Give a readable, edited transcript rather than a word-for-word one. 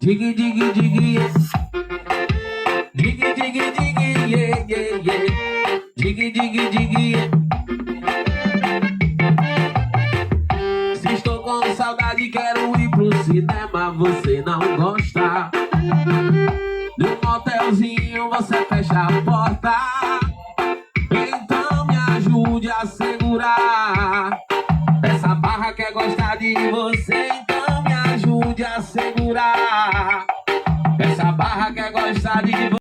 Dig, dig, dig, yeah. Dig, dig, dig, yeah, yeah, yeah. Dig, dig, dig, yeah. Se estou com saudade, quero ir pro cinema, você não gosta. No motelzinho você fecha a porta. Então me ajude a segurar.